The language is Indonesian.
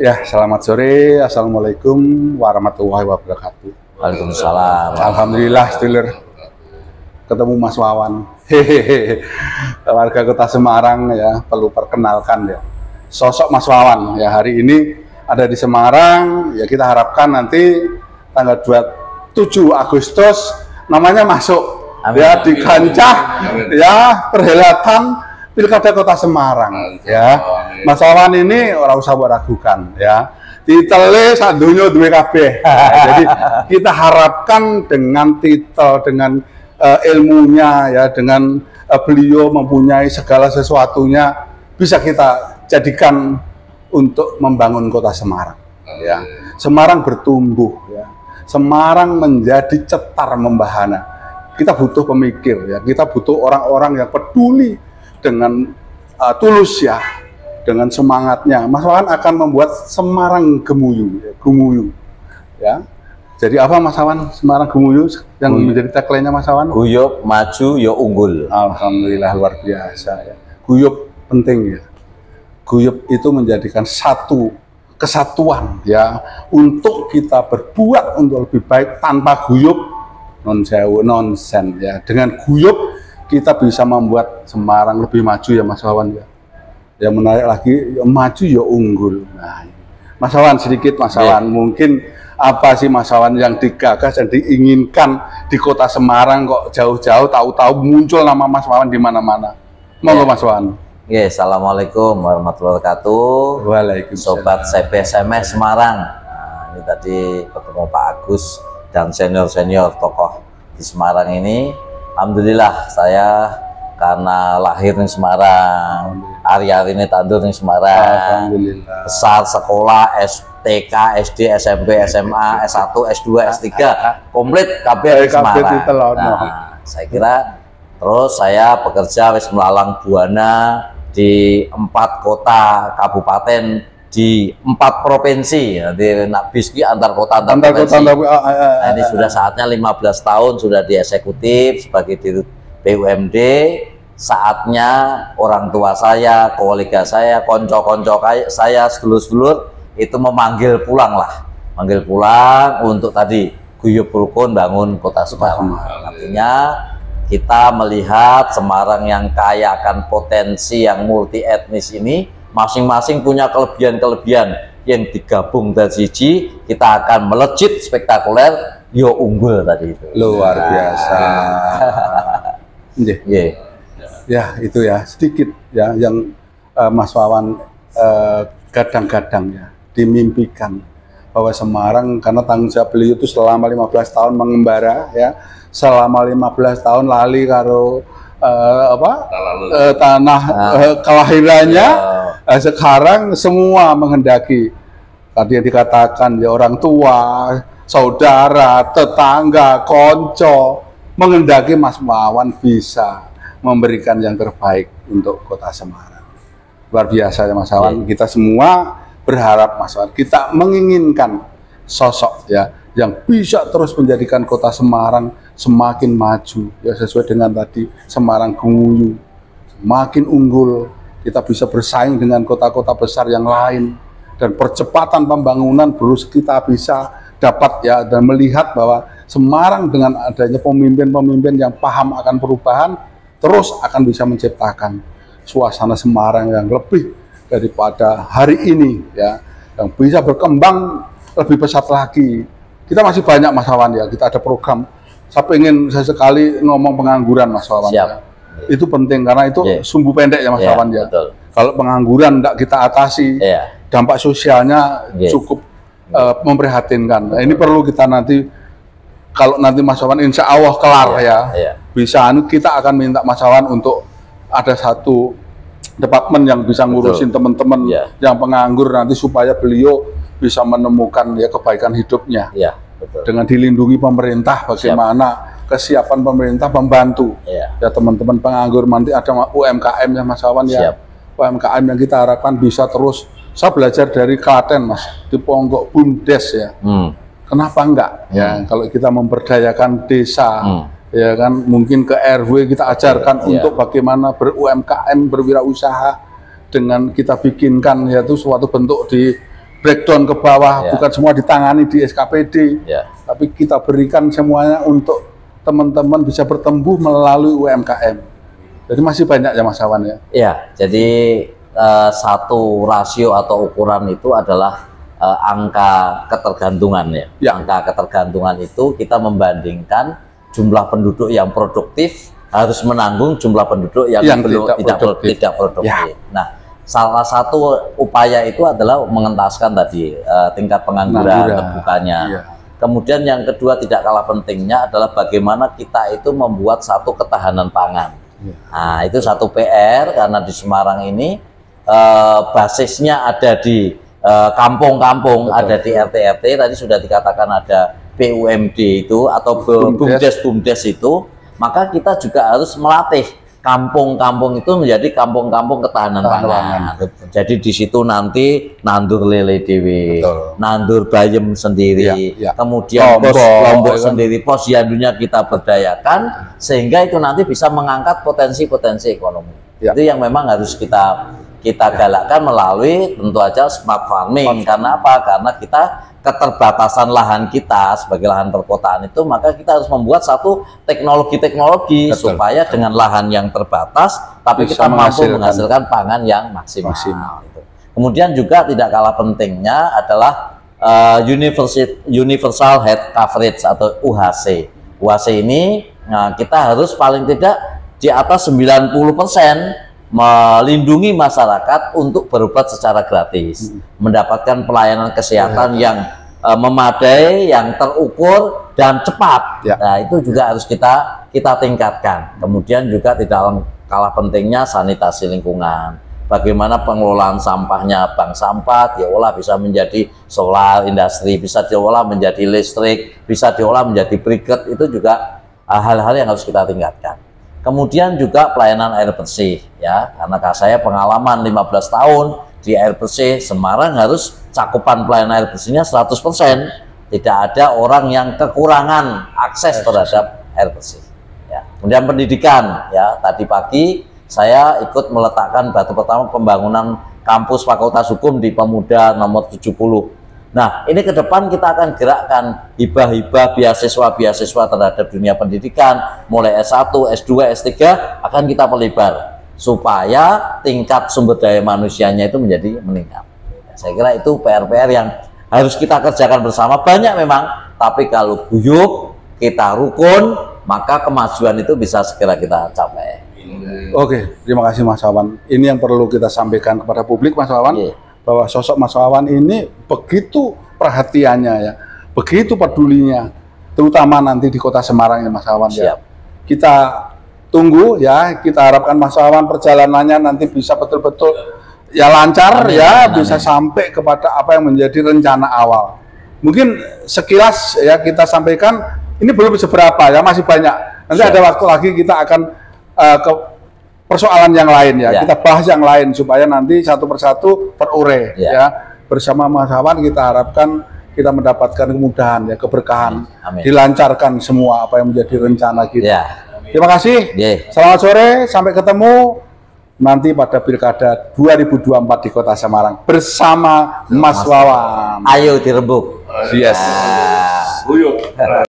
Ya, selamat sore. Assalamualaikum warahmatullahi wabarakatuh. Waalaikumsalam. Alhamdulillah, sedulur. Ketemu Mas Wawan. Hehehe. Warga Kota Semarang ya, perlu perkenalkan ya. Sosok Mas Wawan ya, hari ini ada di Semarang. Ya, kita harapkan nanti tanggal 27 Agustus namanya masuk. Amin. Ya di kancah ya perhelatan Pilkada Kota Semarang ya. Mas Wawan ini ora usah ragukan ya. Titele sadonya duwe kabeh. Jadi kita harapkan dengan titel, dengan ilmunya ya, dengan beliau mempunyai segala sesuatunya bisa kita jadikan untuk membangun Kota Semarang ya. Semarang bertumbuh ya. Semarang menjadi cetar membahana. Kita butuh pemikir ya. Kita butuh orang-orang yang peduli dengan tulus ya, dengan semangatnya. Mas Wawan akan membuat Semarang gemuyu ya, gumuyu ya. Jadi apa Mas Wawan, Semarang gemuyu yang menjadi tagline-nya Mas Wawan? Guyub maju yo unggul. Alhamdulillah, luar biasa ya. Guyub penting ya. Guyub itu menjadikan satu kesatuan ya, untuk kita berbuat untuk lebih baik. Tanpa guyub nonsen ya. Dengan guyub kita bisa membuat Semarang lebih maju ya Mas Wawan ya. Yang menarik lagi, ya maju ya unggul. Nah, Mas Wawan sedikit Mas Wawan, mungkin apa sih Mas Wawan yang digagas dan diinginkan di Kota Semarang kok jauh-jauh tahu-tahu muncul nama Mas Wawan di mana-mana. Monggo Mas Wawan. Assalamualaikum warahmatullahi wabarakatuh. Waalaikumsalam. Sobat CPSMS Semarang. Nah, ini tadi ketemu Pak Agus dan senior-senior tokoh di Semarang ini. Alhamdulillah saya karena lahir di Semarang, hari-hari ini tandur di Semarang, besar sekolah STK, SD, SMP, SMA, S1, S2, S3, komplit kabeh di Semarang. Nah, saya kira terus saya bekerja wis melalang buana di 4 kota kabupaten di 4 provinsi. Nanti nak biski antar kota antar provinsi. Nah, ini sudah saatnya 15 tahun sudah di eksekutif sebagai dirut BUMD. Saatnya orang tua saya, kolega saya, konco-konco saya, sedulur-sedulur itu memanggil pulang lah, manggil pulang untuk tadi guyub rukun bangun Kota Semarang. Artinya kita melihat Semarang yang kaya akan potensi yang multi etnis ini, masing-masing punya kelebihan-kelebihan yang digabung dari siji, kita akan melejit spektakuler yo unggul tadi itu. Luar biasa. Ya itu ya sedikit ya yang Mas Wawan kadang-kadang ya dimimpikan bahwa Semarang, karena tanggung jawab beliau itu selama 15 tahun mengembara ya, selama 15 tahun lali karo tanah kelahirannya. Sekarang semua menghendaki tadi yang dikatakan ya, orang tua, saudara, tetangga, konco menghendaki Mas Wawan bisa memberikan yang terbaik untuk Kota Semarang. Luar biasa ya Mas Wawan. Kita semua berharap Mas Wawan, kita menginginkan sosok ya yang bisa terus menjadikan Kota Semarang semakin maju ya, sesuai dengan tadi Semarang gemuyu, semakin unggul. Kita bisa bersaing dengan kota-kota besar yang lain, dan percepatan pembangunan terus kita bisa dapat ya, dan melihat bahwa Semarang dengan adanya pemimpin-pemimpin yang paham akan perubahan terus akan bisa menciptakan suasana Semarang yang lebih daripada hari ini ya, yang bisa berkembang lebih pesat lagi. Kita masih banyak Mas Wawan ya, kita ada program. Saya sekali ngomong pengangguran Mas Wawan. Siap. Ya. Itu penting karena itu sumbu pendek ya Mas Wawan ya. Betul. Kalau pengangguran tidak kita atasi, dampak sosialnya cukup memprihatinkan. Nah, ini perlu kita nanti, kalau nanti Mas Wawan insya Allah kelar bisa kita akan minta Mas Wawan untuk ada satu departemen yang bisa ngurusin teman-teman yang penganggur nanti, supaya beliau bisa menemukan ya kebaikan hidupnya. Dengan dilindungi pemerintah, bagaimana kesiapan pemerintah membantu ya teman-teman penganggur. Nanti ada UMKM ya Mas Wawan ya. UMKM yang kita harapkan bisa terus. Saya belajar dari Klaten Mas, di Ponggok Bumdes ya. Kenapa enggak ya, kalau kita memberdayakan desa ya kan, mungkin ke RW kita ajarkan untuk bagaimana ber-UMKM, berwirausaha, dengan kita bikinkan yaitu suatu bentuk di breakdown ke bawah, Ya. bukan semua ditangani di SKPD, Ya. tapi kita berikan semuanya untuk teman-teman bisa bertumbuh melalui UMKM. Jadi masih banyak ya Mas Wawan ya. Iya, jadi satu rasio atau ukuran itu adalah angka ketergantungan ya. Ya. Angka ketergantungan itu kita membandingkan jumlah penduduk yang produktif harus menanggung jumlah penduduk yang belum tidak produktif. Ya. Nah, salah satu upaya itu adalah mengentaskan tadi tingkat pengangguran terbukanya. Ya. Kemudian yang kedua tidak kalah pentingnya adalah bagaimana kita itu membuat satu ketahanan pangan. Ya. Nah, itu satu PR karena di Semarang ini basisnya ada di kampung-kampung, ada di RT-RT, tadi sudah dikatakan ada BUMD itu atau BUMDes itu, maka kita juga harus melatih kampung-kampung itu menjadi kampung-kampung ketahanan pangan. Jadi di situ nanti nandur lele dewe, nandur bayam sendiri, kemudian pos lombok sendiri, pos yandunya kita berdayakan, sehingga itu nanti bisa mengangkat potensi-potensi ekonomi. Itu yang memang harus kita galakkan melalui tentu aja smart farming. Karena apa? Karena kita keterbatasan lahan kita sebagai lahan perkotaan itu, maka kita harus membuat satu teknologi supaya dengan lahan yang terbatas tapi bisa kita mampu menghasilkan pangan yang maksimal. Kemudian juga tidak kalah pentingnya adalah universal health coverage atau UHC. UHC ini kita harus paling tidak di atas 90% melindungi masyarakat untuk berobat secara gratis, mendapatkan pelayanan kesehatan yang memadai, yang terukur dan cepat. Nah, itu juga harus kita tingkatkan. Kemudian juga tidak kalah pentingnya sanitasi lingkungan. Bagaimana pengelolaan sampahnya, bank sampah diolah bisa menjadi solar industri, bisa diolah menjadi listrik, bisa diolah menjadi briket. Itu juga hal-hal yang harus kita tingkatkan. Kemudian juga pelayanan air bersih ya, karena saya pengalaman 15 tahun di air bersih Semarang harus cakupan pelayanan air bersihnya 100%. Tidak ada orang yang kekurangan akses terhadap air bersih. Ya. Kemudian pendidikan ya, tadi pagi saya ikut meletakkan batu pertama pembangunan kampus Fakultas Hukum di Pemuda nomor 70. Nah, ini ke depan kita akan gerakkan hibah-hibah beasiswa-beasiswa terhadap dunia pendidikan, mulai S1, S2, S3 akan kita perlebar supaya tingkat sumber daya manusianya itu menjadi meningkat. Saya kira itu PR-PR yang harus kita kerjakan bersama. Banyak memang, tapi kalau guyup, kita rukun, maka kemajuan itu bisa segera kita capai. Oke, terima kasih Mas Wawan. Ini yang perlu kita sampaikan kepada publik, Mas Wawan. Bahwa sosok Mas Wawan ini begitu perhatiannya ya, begitu pedulinya, terutama nanti di Kota Semarang ya Mas Wawan ya. Kita tunggu ya, kita harapkan Mas Wawan perjalanannya nanti bisa betul-betul ya lancar ya, bisa sampai kepada apa yang menjadi rencana awal. Mungkin sekilas ya kita sampaikan, ini belum seberapa ya, masih banyak. Nanti ada waktu lagi kita akan ke persoalan yang lain ya, kita bahas yang lain supaya nanti satu persatu terurai ya. Bersama Mas Wawan kita harapkan kita mendapatkan kemudahan ya, keberkahan, dilancarkan semua apa yang menjadi rencana kita. Terima kasih. Selamat sore, sampai ketemu nanti pada Pilkada 2024 di Kota Semarang bersama Mas Wawan. Ayo direbuk. Yes.